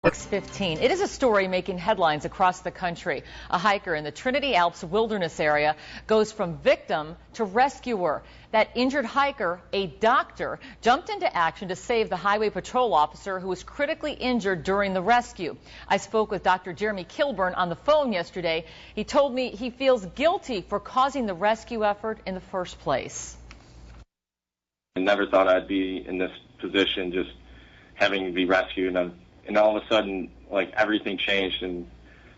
6:15. It is a story making headlines across the country. A hiker in the Trinity Alps wilderness area goes from victim to rescuer. That injured hiker, a doctor, jumped into action to save the highway patrol officer who was critically injured during the rescue. I spoke with Dr. Jeremy Kilburn on the phone yesterday. He told me he feels guilty for causing the rescue effort in the first place. I never thought I'd be in this position, just having to be rescued. And all of a sudden, like, everything changed in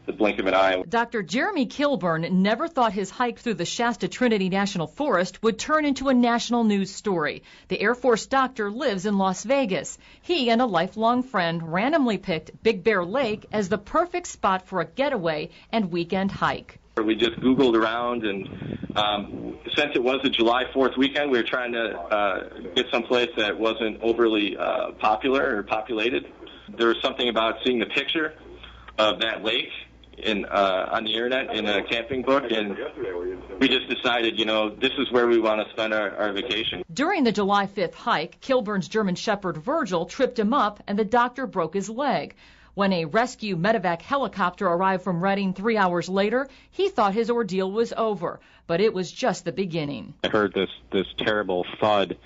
the blink of an eye. Dr. Jeremy Kilburn never thought his hike through the Shasta Trinity National Forest would turn into a national news story. The Air Force doctor lives in Las Vegas. He and a lifelong friend randomly picked Big Bear Lake as the perfect spot for a getaway and weekend hike. We just Googled around, and since it was a July 4th weekend, we were trying to get someplace that wasn't overly popular or populated. There was something about seeing the picture of that lake on the internet in a camping book, and we just decided, you know, this is where we want to spend our vacation. During the July 5th hike, Kilburn's German Shepherd Virgil tripped him up, and the doctor broke his leg. When a rescue medevac helicopter arrived from Redding 3 hours later, he thought his ordeal was over, but it was just the beginning. I heard this terrible thud,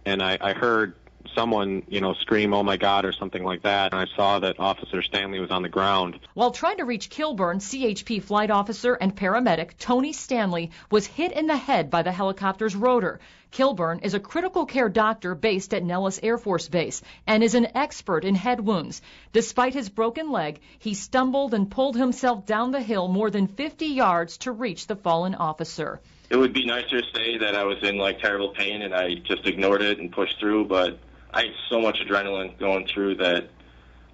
and I heard someone, scream, "Oh my God," or something like that. And I saw that Officer Stanley was on the ground. While trying to reach Kilburn, CHP flight officer and paramedic Tony Stanley was hit in the head by the helicopter's rotor. Kilburn is a critical care doctor based at Nellis Air Force Base and is an expert in head wounds. Despite his broken leg, he stumbled and pulled himself down the hill more than 50 yards to reach the fallen officer. It would be nicer to say that I was in terrible pain and I just ignored it and pushed through, but I had so much adrenaline going through that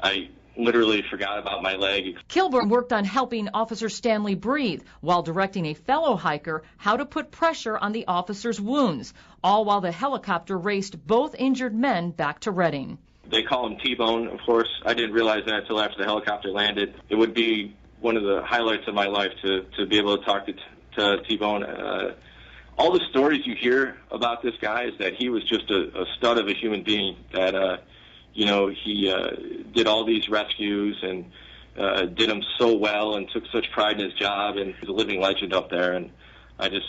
I literally forgot about my leg. Kilburn worked on helping Officer Stanley breathe while directing a fellow hiker how to put pressure on the officer's wounds, all while the helicopter raced both injured men back to Redding. They call him T-Bone, of course. I didn't realize that until after the helicopter landed. It would be one of the highlights of my life to be able to talk to T-Bone. All the stories you hear about this guy is that he was just a stud of a human being, that, he did all these rescues and did them so well and took such pride in his job, and he's a living legend up there. And I just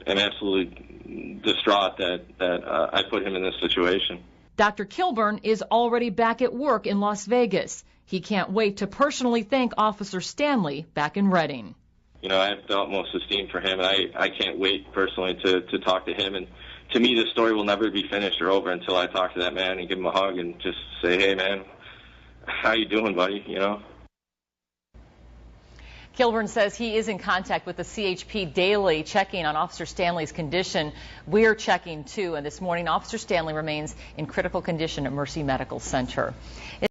am absolutely distraught that I put him in this situation. Dr. Kilburn is already back at work in Las Vegas. He can't wait to personally thank Officer Stanley back in Redding. I have the utmost esteem for him, and I can't wait personally to talk to him. And to me, this story will never be finished or over until I talk to that man and give him a hug and just say, "Hey, man, how you doing, buddy?" Kilburn says he is in contact with the CHP daily, checking on Officer Stanley's condition. We're checking, too, and this morning, Officer Stanley remains in critical condition at Mercy Medical Center.